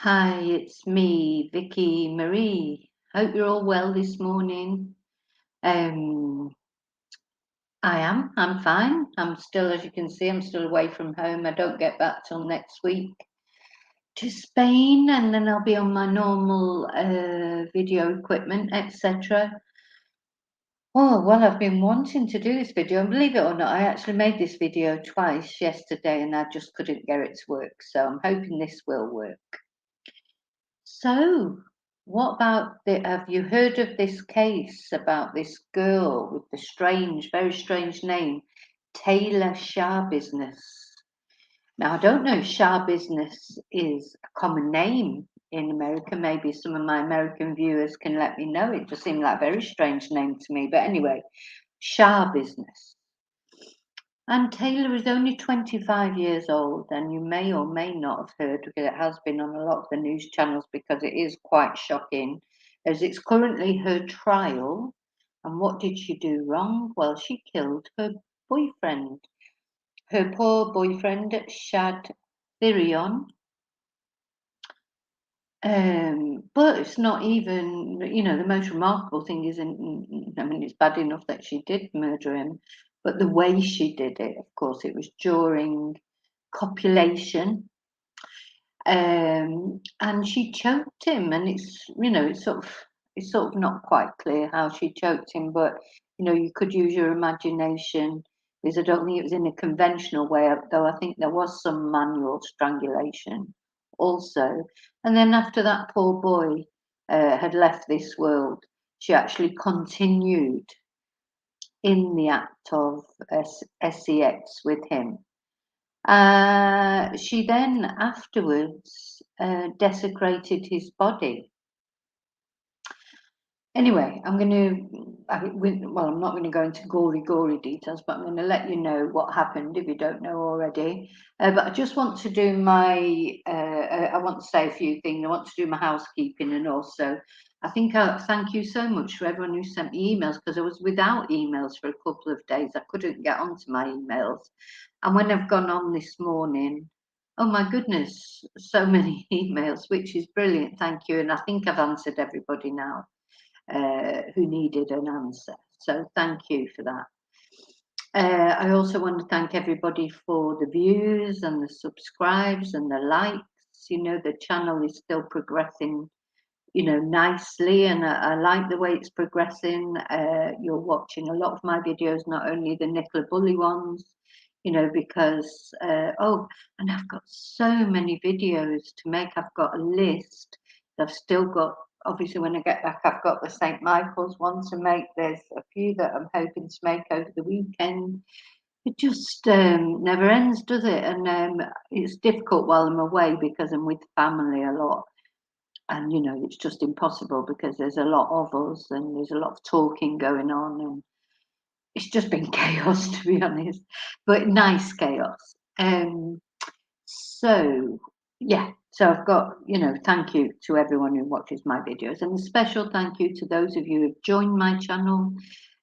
Hi, it's me, Vicki Marie. Hope you're all well this morning. Um, I'm fine. I'm still, as you can see, I'm still away from home. I don't get back till next week to Spain, and then I'll be on my normal video equipment, etc. Oh, well, I've been wanting to do this video, and believe it or not, I actually made this video twice yesterday, and I just couldn't get it to work. So I'm hoping this will work. So, what about have you heard of this case about this girl with the very strange name, Taylor Shabusiness? Now, I don't know if Shabusiness is a common name in America. Maybe some of my American viewers can let me know. It just seemed like a very strange name to me. But anyway, Shabusiness. And Taylor is only 25 years old, and you may or may not have heard because it has been on a lot of the news channels because it is quite shocking, as it's currently her trial. And what did she do wrong? Well, she killed her boyfriend, her poor boyfriend, Shad Thyrion. But it's not even, the most remarkable thing isn't, I mean, it's bad enough that she did murder him, but the way she did it, of course, it was during copulation, and she choked him, and it's sort of not quite clear how she choked him, but you could use your imagination, because I don't think it was in a conventional way, though I think there was some manual strangulation also. And then after that poor boy had left this world, she actually continued in the act of sex with him. She then afterwards desecrated his body. Anyway, I'm not going to go into gory details, but I'm going to let you know what happened if you don't know already. But I just want to do I want to say a few things. I want to do my housekeeping, and also I thank you so much for everyone who sent me emails, because I was without emails for a couple of days. I couldn't get onto my emails. And when I've gone on this morning, oh my goodness, so many emails, which is brilliant. Thank you. And I think I've answered everybody now who needed an answer. So thank you for that. I also want to thank everybody for the views and the subscribes and the likes. The channel is still progressing, nicely, and I like the way it's progressing. You're watching a lot of my videos, not only the Nicola Bully ones, because, and I've got so many videos to make. I've got a list. I've still got, obviously, when I get back, I've got the St. Michael's one to make. There's a few that I'm hoping to make over the weekend. It just never ends, does it? And it's difficult while I'm away because I'm with family a lot. And it's just impossible because there's a lot of us and there's a lot of talking going on, and it's just been chaos, to be honest, but nice chaos. So yeah, so I've got, thank you to everyone who watches my videos, and a special thank you to those of you who've joined my channel.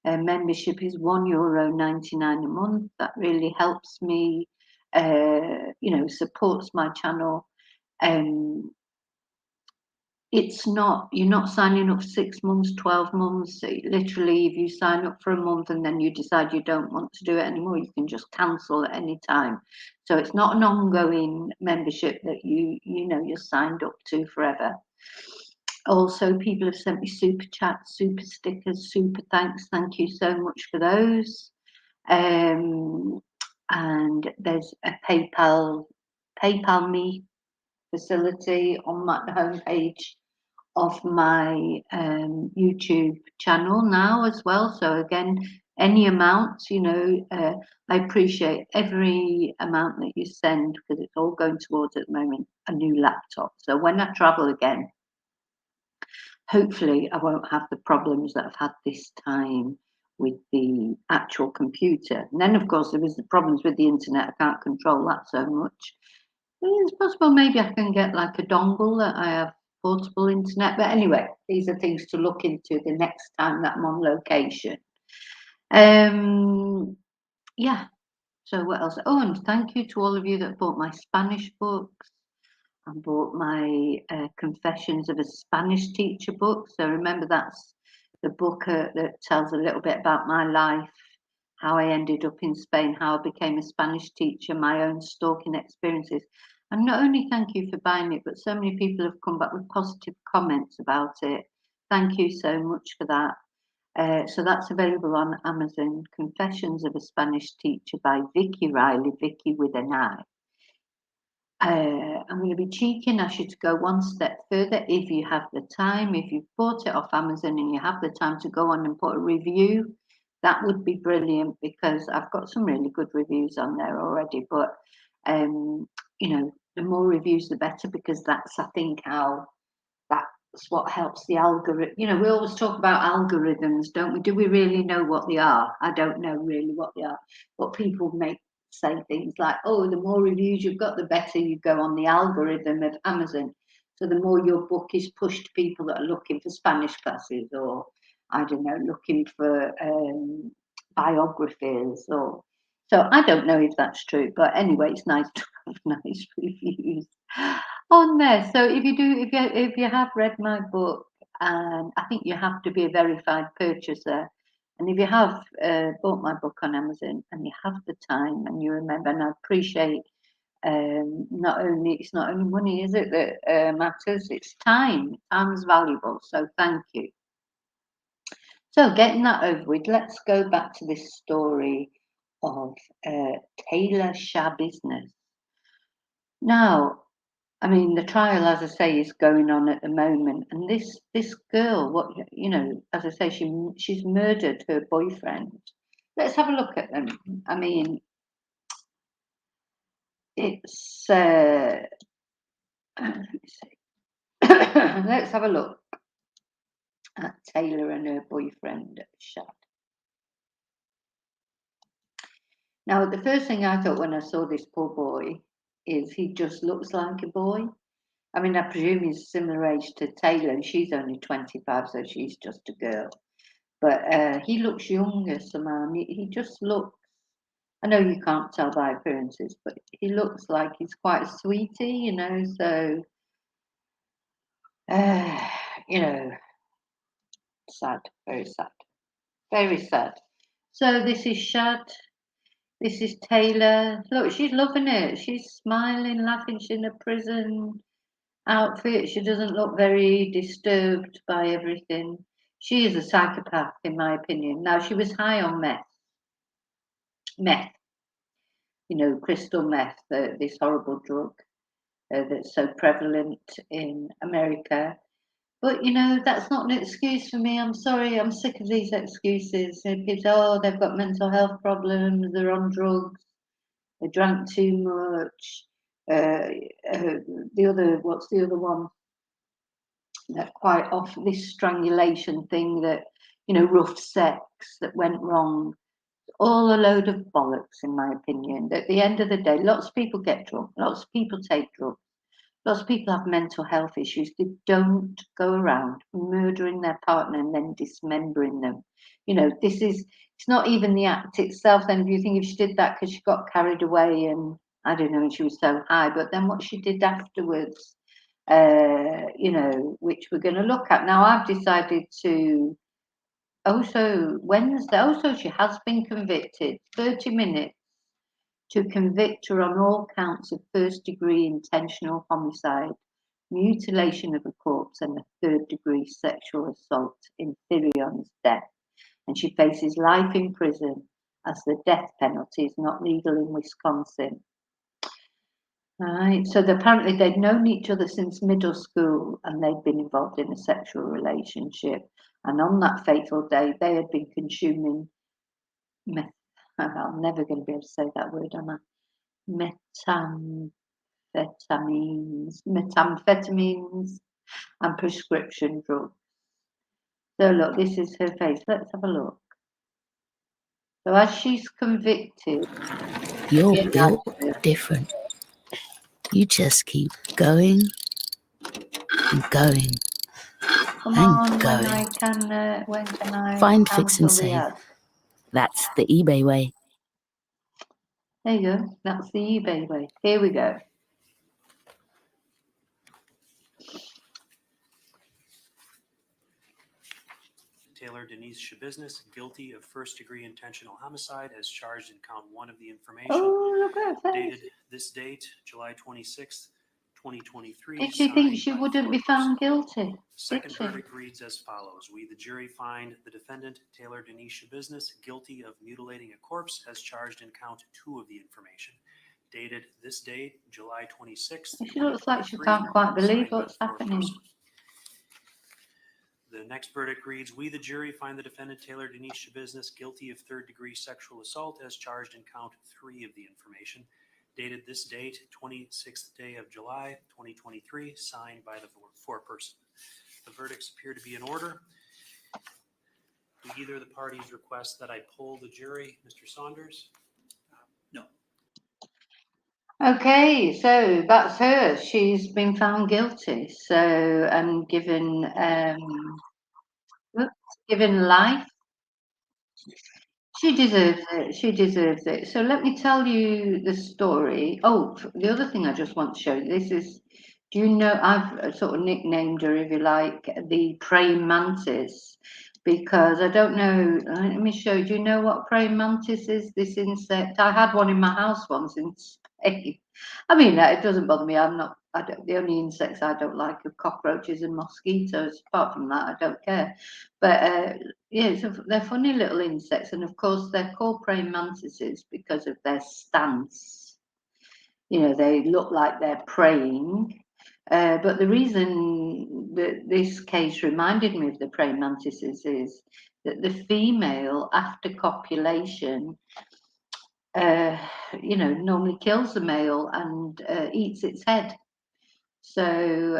Membership is €1.99 a month. That really helps me, supports my channel. You're not signing up for 6 months, 12 months. Literally, if you sign up for a month and then you decide you don't want to do it anymore, you can just cancel at any time. So it's not an ongoing membership that you're signed up to forever. Also, people have sent me super chats, super stickers, super thanks. Thank you so much for those. And there's a PayPal me facility on my homepage of my YouTube channel now as well. So again, any amounts, I appreciate every amount that you send, because it's all going towards, at the moment, a new laptop. So when I travel again, hopefully I won't have the problems that I've had this time with the actual computer. And then, of course, there was the problems with the internet. I can't control that so much. It's possible maybe I can get like a dongle that I have portable internet. But anyway, these are things to look into the next time that I'm on location. Yeah. So what else? Oh, and thank you to all of you that bought my Spanish books. I bought my Confessions of a Spanish Teacher book. So remember, that's the book that tells a little bit about my life, how I ended up in Spain, how I became a Spanish teacher, my own stalking experiences. And not only thank you for buying it, but so many people have come back with positive comments about it. Thank you so much for that. So that's available on Amazon. Confessions of a Spanish Teacher by Vicki Riley, Vicki with an I. I'm going to be cheeky and ask you to go one step further if you have the time. If you've bought it off Amazon and you have the time to go on and put a review, that would be brilliant, because I've got some really good reviews on there already. But the more reviews, the better, because that's, I think, how that's what helps the algorithm. We always talk about algorithms, don't we? Do we really know what they are? I don't know really what they are, but people say things like, oh, the more reviews you've got, the better you go on the algorithm of Amazon. So the more your book is pushed to people that are looking for Spanish classes, or I don't know, looking for biographies, or so I don't know if that's true, but anyway, it's nice to have nice reviews on there. So if you have read my book, and I think you have to be a verified purchaser, and if you have bought my book on Amazon and you have the time and you remember, and I appreciate, it's not only money, is it, that matters? It's time. Time's valuable. So thank you. So getting that over with, let's go back to this story of Taylor Shabusiness. Now, I mean, the trial, as I say, is going on at the moment, and this girl, as I say, she's murdered her boyfriend. Let's have a look at them. I mean, it's let me see. Let's have a look at Taylor and her boyfriend, Shad. Now, the first thing I thought when I saw this poor boy is he just looks like a boy. I mean, I presume he's similar age to Taylor, and she's only 25, so she's just a girl. But he looks younger somehow. He just looks, I know you can't tell by appearances, but he looks like he's quite a sweetie, so, sad, very sad, very sad. So this is Shad, this is Taylor. Look, she's loving it. She's smiling, laughing. She's in a prison outfit. She doesn't look very disturbed by everything. She is a psychopath, in my opinion. Now, she was high on meth, crystal meth, this horrible drug that's so prevalent in America. But, that's not an excuse for me. I'm sorry, I'm sick of these excuses. People say, oh, they've got mental health problems, they're on drugs, they drank too much. What's the other one? That quite often, this strangulation thing that, rough sex that went wrong. All a load of bollocks, in my opinion. At the end of the day, lots of people get drunk, lots of people take drugs, lots of people have mental health issues. They don't go around murdering their partner and then dismembering them. It's not even the act itself. Then, if you think, if she did that because she got carried away and I don't know, and she was so high, but then what she did afterwards, which we're going to look at now. I've decided to. So she has been convicted. 30 minutes to convict her on all counts of first-degree intentional homicide, mutilation of a corpse, and a third-degree sexual assault in Thyrion's death. And she faces life in prison, as the death penalty is not legal in Wisconsin. Right, so apparently they'd known each other since middle school, and they'd been involved in a sexual relationship. And on that fateful day, they had been consuming I'm never going to be able to say that word, am I? Methamphetamines, and prescription drugs. So look, this is her face. Let's have a look. So as she's convicted, you're built different. You just keep going and going. Come on, when can I Find, fix and cancel the save. ad? That's the eBay way. There you go. That's the eBay way. Here we go. Taylor Denise Shabusiness guilty of first-degree intentional homicide as charged in count 1 of the information. Oh, look at that. Dated this date, July 26th, 2023. Did she think signed she by the wouldn't be foreperson. found guilty? The second Did she? verdict reads as follows. We, the jury, find the defendant, Taylor Denise Shabusiness, guilty of mutilating a corpse as charged in count 2 of the information. Dated this date, July 26th. She looks like she 2023, can't quite believe signed by what's the happening. foreperson. The next verdict reads, we, the jury, find the defendant, Taylor Denise Shabusiness, guilty of third-degree sexual assault as charged in count 3 of the information. Dated this date, 26th day of July, 2023, signed by the foreperson. The verdicts appear to be in order. Do either of the parties request that I poll the jury? Mr. Saunders? No. Okay, so that's her. She's been found guilty. So and given life. She deserves it. She deserves it. So let me tell you the story. Oh, the other thing I just want to show you. This is. Do you know? I've sort of nicknamed her, if you like, the Praying Mantis, because I don't know. Let me show you. Do you know what Praying Mantis is? This insect. I had one in my house once in Spain. I mean, it doesn't bother me. The only insects I don't like are cockroaches and mosquitoes. Apart from that, I don't care. But yeah, they're funny little insects, and of course they're called praying mantises because of their stance. You know, they look like they're praying. But the reason that this case reminded me of the praying mantises is that the female, after copulation, normally kills the male and eats its head. So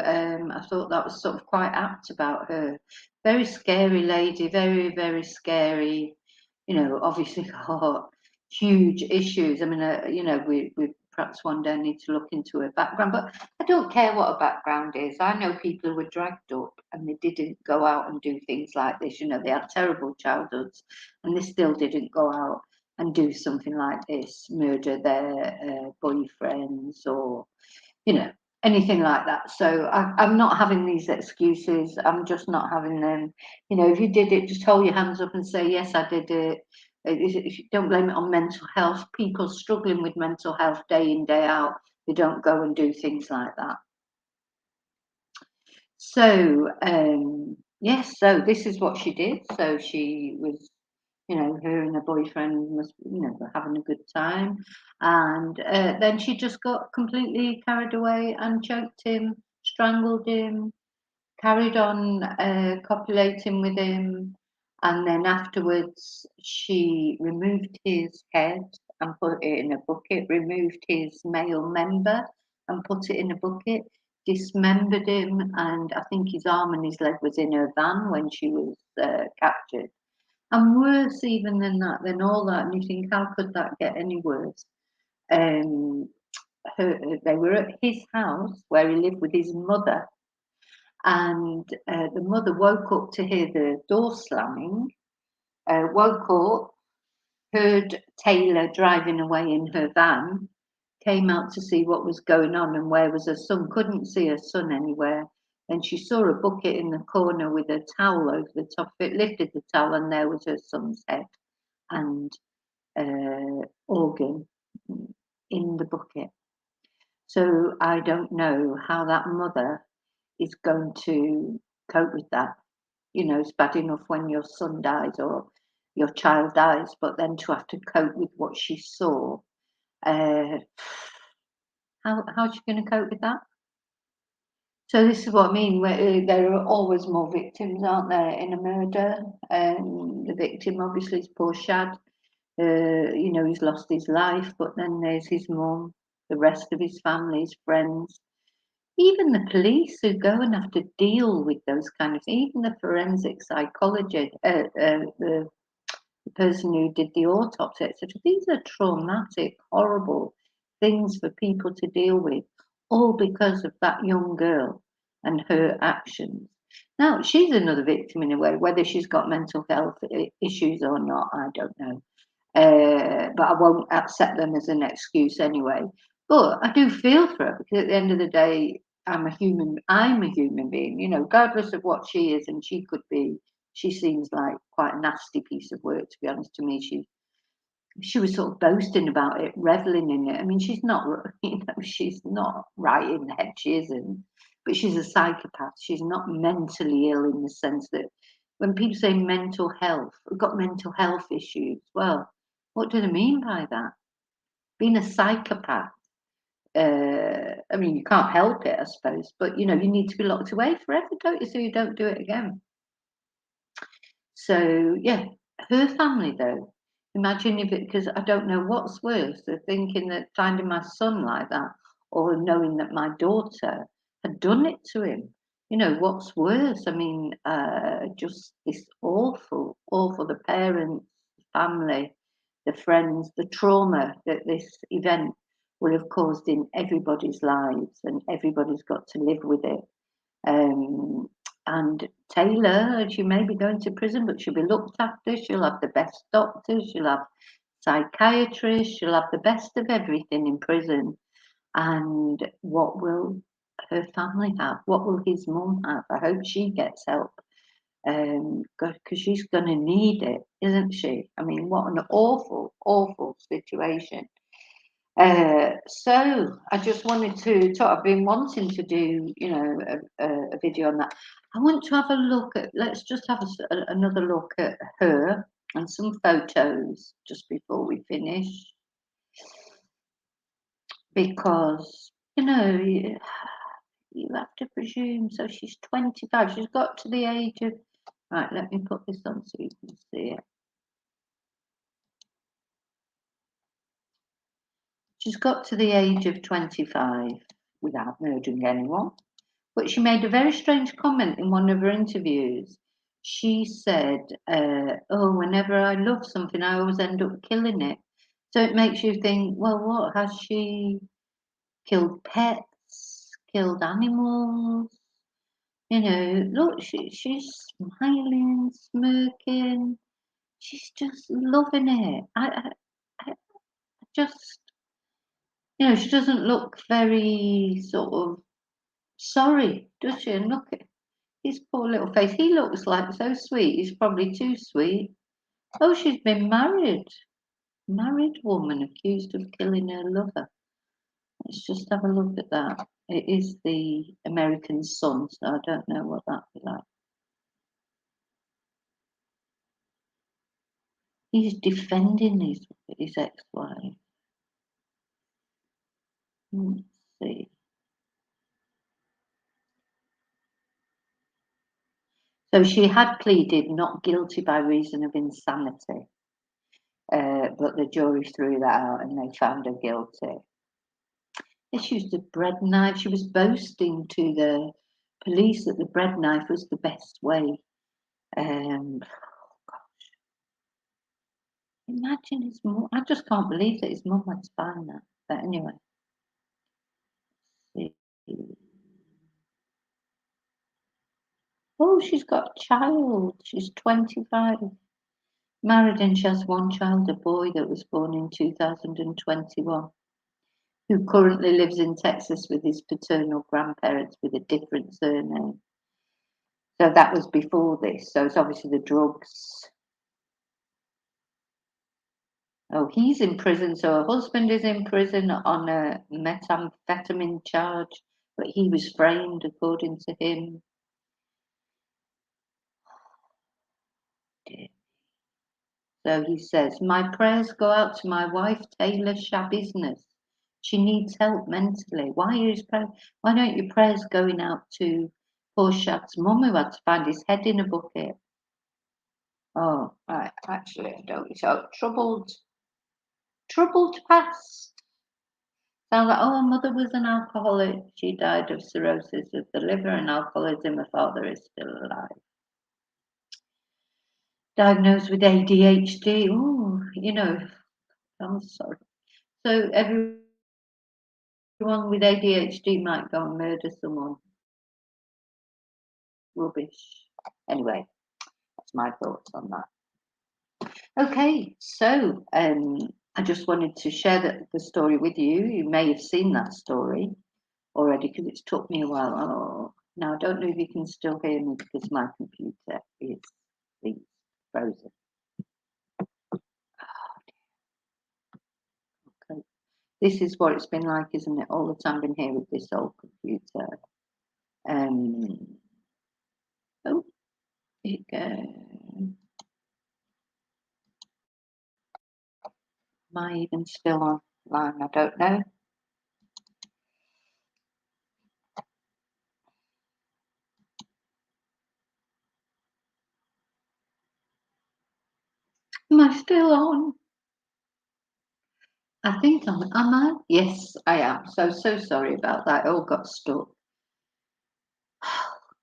I thought that was sort of quite apt about her. Very scary lady, very, very scary. You know, obviously got huge issues. I mean, we perhaps one day need to look into her background, but I don't care what her background is. I know people who were dragged up and they didn't go out and do things like this. You know, they had terrible childhoods and they still didn't go out and do something like this, murder their boyfriends or, anything like that. So I'm not having these excuses. I'm just not having them. You know, if you did it, just hold your hands up and say, yes, I did it. If you don't blame it on mental health, people struggling with mental health day in, day out, they don't go and do things like that. So, yes, so this is what she did. So she was, her and her boyfriend was, were having a good time. And then she just got completely carried away and choked him, strangled him, carried on copulating with him. And then afterwards, she removed his head and put it in a bucket, removed his male member and put it in a bucket, dismembered him. And I think his arm and his leg was in her van when she was captured. And worse even than that, than all that, and you think, how could that get any worse? They were at his house where he lived with his mother, and the mother woke up to hear the door slamming, woke up, heard Taylor driving away in her van, came out to see what was going on and where was her son, couldn't see her son anywhere. Then she saw a bucket in the corner with a towel over the top of it, lifted the towel, and there was her son's head and organ in the bucket. So I don't know how that mother is going to cope with that. You know, it's bad enough when your son dies or your child dies, but then to have to cope with what she saw, how's she going to cope with that? So this is what I mean. Where there are always more victims, aren't there, in a murder? The victim obviously is poor Shad. He's lost his life, but then there's his mum, the rest of his family, his friends, even the police who go and have to deal with those kind of things, even the forensic psychologist, the person who did the autopsy, etc. These are traumatic, horrible things for people to deal with, all because of that young girl and her actions. Now, she's another victim in a way, whether she's got mental health issues or not, I don't know. But I won't accept them as an excuse anyway. But I do feel for her because at the end of the day, I'm a human being, regardless of what she is, and she could be she seems like quite a nasty piece of work, to be honest. To me, she was sort of boasting about it, reveling in it. I mean, she's not, she's not right in the head. She isn't, but she's a psychopath. She's not mentally ill in the sense that when people say mental health, we've got mental health issues. Well, what do they mean by that? Being a psychopath. I mean, you can't help it, I suppose, but you need to be locked away forever, don't you? So you don't do it again. So yeah, her family though. Imagine if it, because I don't know what's worse, they're thinking that finding my son like that, or knowing that my daughter had done it to him. What's worse? I mean, just this awful, the parents, the family, the friends, the trauma that this event will have caused in everybody's lives, and everybody's got to live with it. And Taylor, she may be going to prison, but she'll be looked after. She'll have the best doctors, she'll have psychiatrists, she'll have the best of everything in prison. And what will her family have? What will his mum have? I hope she gets help, because she's going to need it, isn't she? I mean, what an awful, awful situation. So I just wanted to talk. I've been wanting to do, a video on that. I want to have a look at. Let's just have another look at her and some photos just before we finish, because you have to presume. So she's 25. She's got to the age of. Right. Let me put this on so you can see it. She's got to the age of 25 without murdering anyone. But she made a very strange comment in one of her interviews. She said, oh, whenever I love something, I always end up killing it. So it makes you think, well, what? Has she killed pets, killed animals? Look, she's smiling, smirking. She's just loving it. I just, she doesn't look very sort of sorry, does she? And look at his poor little face. He looks like so sweet. He's probably too sweet. Oh, she's been married. Married woman accused of killing her lover. Let's just have a look at that. It is the American Sun, so I don't know what that'd be like. He's defending his ex-wife. Let's see. So she had pleaded not guilty by reason of insanity, but the jury threw that out and they found her guilty. She used a bread knife. She was boasting to the police that the bread knife was the best way. Oh gosh. Imagine his mum. I just can't believe that his mum had to find that. But anyway. Oh, she's got a child. She's 25. Married, and she has one child, a boy that was born in 2021, who currently lives in Texas with his paternal grandparents with a different surname. So that was before this. So it's obviously the drugs. Oh, he's in prison. So her husband is in prison on a methamphetamine charge, but he was framed according to him. So he says, my prayers go out to my wife, Taylor Shabusiness. She needs help mentally. Why don't your prayers going out to poor Shad's mum who had to find his head in a bucket? Oh, right. Actually, I don't. So troubled past. Sounds like, oh, her mother was an alcoholic. She died of cirrhosis of the liver and alcoholism. Her father is still alive. Diagnosed with ADHD. Oh, I'm sorry. So everyone with ADHD might go and murder someone. Rubbish. Anyway, that's my thoughts on that. Okay, so I just wanted to share the story with you. You may have seen that story already because it's took me a while. Oh, now I don't know if you can still hear me because my computer is This is what it's been like, isn't it? All the time been here with this old computer. Oh, here you go. Am I even still online? I don't know. Am I still on? I think am I? Yes, I am. So sorry about that. It all got stuck.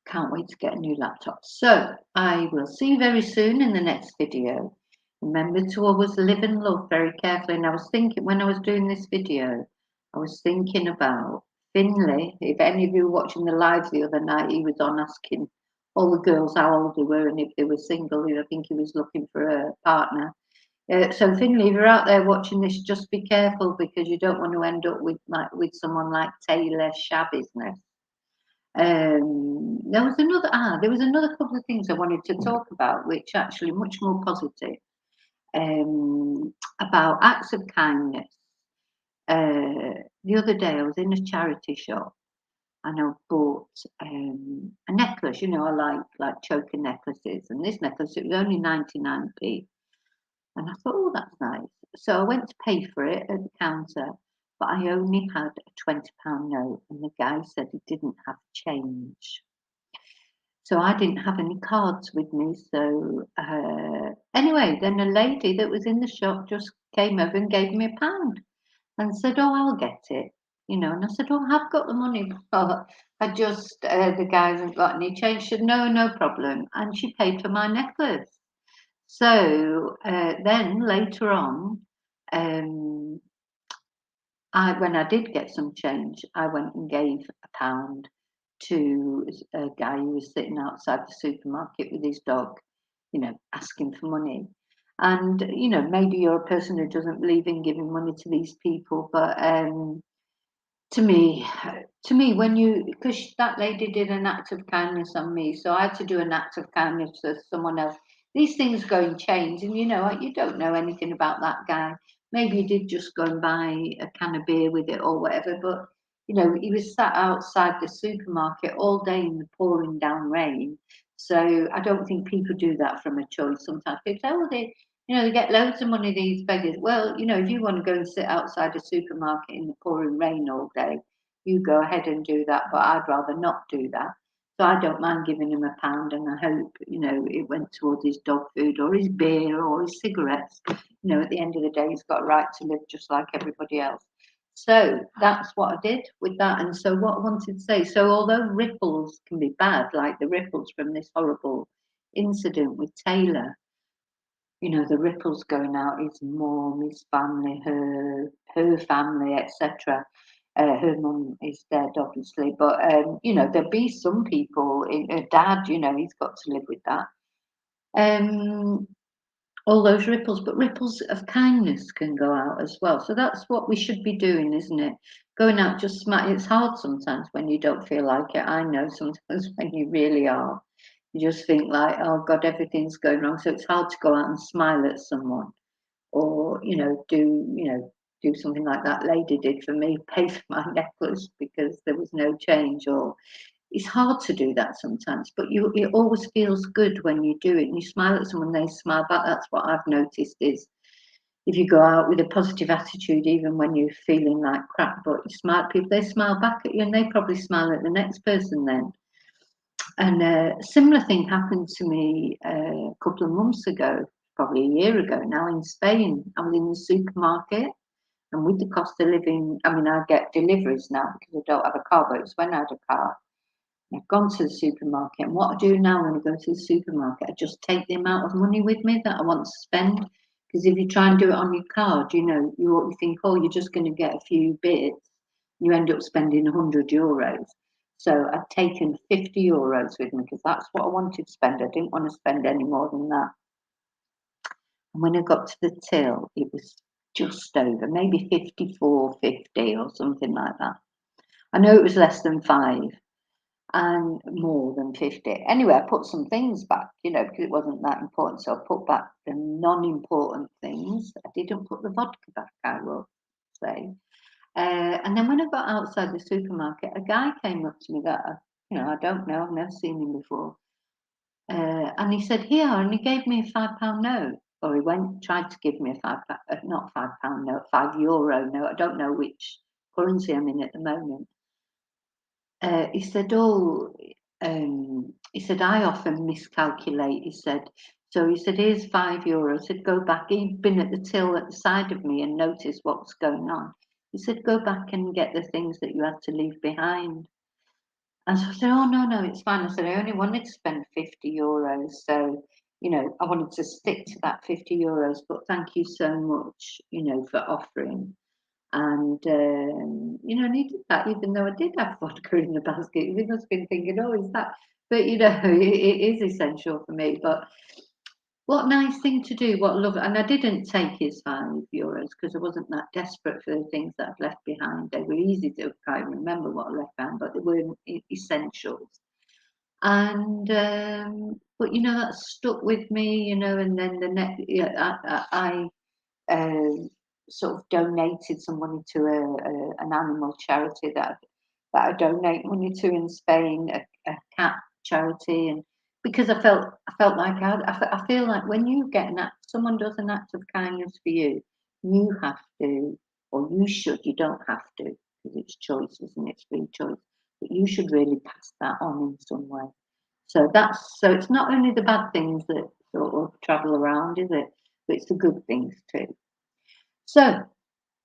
Can't wait to get a new laptop. So I will see you very soon in the next video. Remember to always live and love very carefully. And I was thinking, when I was doing this video, I was thinking about Finley. If any of you were watching the live the other night, he was on asking all the girls how old they were and if they were single. I think he was looking for a partner. So Finley, if you're out there watching this, just be careful, because you don't want to end up with someone like Taylor Shabusiness. There was another couple of things I wanted to talk about, which actually much more positive, about acts of kindness. The other day I was in a charity shop and I bought a necklace. You know, I like choker necklaces, and this necklace, it was only 99p. And I thought, oh, that's nice. So I went to pay for it at the counter, but I only had a £20 note, and the guy said he didn't have change. So I didn't have any cards with me. So anyway, then a lady that was in the shop just came over and gave me £1 and said, oh, I'll get it. You know, and I said, oh, I've got the money. But I just, the guy hasn't got any change. She said, no problem. And she paid for my necklace. So then later on, when I did get some change, I went and gave £1 to a guy who was sitting outside the supermarket with his dog, you know, asking for money. And, you know, maybe you're a person who doesn't believe in giving money to these people, but to me, because that lady did an act of kindness on me, so I had to do an act of kindness for someone else. These things go and change, and you know, you don't know anything about that guy. Maybe he did just go and buy a can of beer with it or whatever, but you know, he was sat outside the supermarket all day in the pouring down rain. So I don't think people do that from a choice. Sometimes people say, oh, they get loads of money, these beggars. Well, you know, if you want to go and sit outside a supermarket in the pouring rain all day, you go ahead and do that, but I'd rather not do that. So I don't mind giving him £1, and I hope, you know, it went towards his dog food or his beer or his cigarettes. You know, at the end of the day, he's got a right to live just like everybody else. So that's what I did with that. And so what I wanted to say, so although ripples can be bad, like the ripples from this horrible incident with Taylor, you know, the ripples going out, his mum, his family, her family, etc. Her mum is dead, obviously, but you know, there'll be some people. Her dad, you know, he's got to live with that. All those ripples, but ripples of kindness can go out as well. So that's what we should be doing, isn't it? Going out, just smile. It's hard sometimes when you don't feel like it. I know sometimes when you really are. You just think like, oh God, everything's going wrong. So it's hard to go out and smile at someone, or do something like that lady did for me, pay for my necklace because there was no change. Or it's hard to do that sometimes, but it always feels good when you do it and you smile at someone, they smile back. That's what I've noticed, is if you go out with a positive attitude, even when you're feeling like crap, but you smile at people, they smile back at you, and they probably smile at the next person then. And a similar thing happened to me a couple of months ago, probably a year ago now, in Spain. I was in the supermarket, and with the cost of living, I mean, I get deliveries now because I don't have a car, but it was when I had a car. I've gone to the supermarket, and what I do now when I go to the supermarket, I just take the amount of money with me that I want to spend. Because if you try and do it on your card, you know, you think, oh, you're just going to get a few bits, you end up spending €100. So I've taken €50 with me because that's what I wanted to spend. I didn't want to spend any more than that. And when I got to the till, it was just over, maybe 54.50 or something like that. I know it was less than 5 and more than 50. Anyway, I put some things back, you know, because it wasn't that important. So I put back the non-important things. I didn't put the vodka back, I will say. And then when I got outside the supermarket, a guy came up to me that I don't know, I've never seen him before. And he said, "Here," and he gave me a £5 note. Or he tried to give me a not £5 note, €5 note. I don't know which currency I'm in at the moment. He said, he said, "I often miscalculate." He said, so he said, "Here's €5." I said, "Go back." He'd been at the till at the side of me and noticed what was going on. He said, "Go back and get the things that you had to leave behind." And so I said, "Oh, no, it's fine." I said, "I only wanted to spend €50. So, I wanted to stick to that €50, but thank you so much, for offering." And, and he did that, even though I did have vodka in the basket. He must have been thinking, "Oh, is that?" But, it is essential for me. But what nice thing to do, what love. And I didn't take his €5 because I wasn't that desperate for the things that I'd left behind. They were easy to, I can't remember what I left behind, but they were essentials. And, but, that stuck with me, and then the next, I sort of donated some money to an animal charity that I donate money to in Spain, a cat charity, and because I felt like I feel like when you get someone does an act of kindness for you, you have to, or you should, you don't have to, because it's choice, isn't it? It's free choice, but you should really pass that on in some way. So it's not only the bad things that sort of travel around, is it? But it's the good things too. So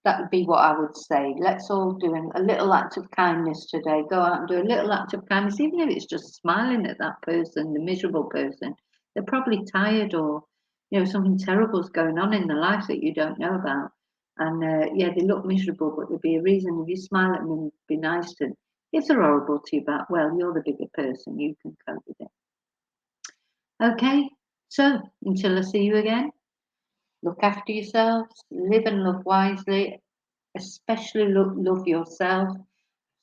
that would be what I would say. Let's all do a little act of kindness today. Go out and do a little act of kindness, even if it's just smiling at that person, the miserable person. They're probably tired, or something terrible's going on in their life that you don't know about. And they look miserable, but there'd be a reason. If you smile at them and be nice to them, if they're horrible to you back, well, you're the bigger person. You can cope with it. Okay, so until I see you again, look after yourselves, live and love wisely, especially love yourself.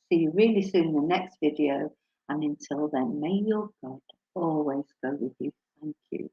See you really soon in the next video. And until then, may your God always go with you. Thank you.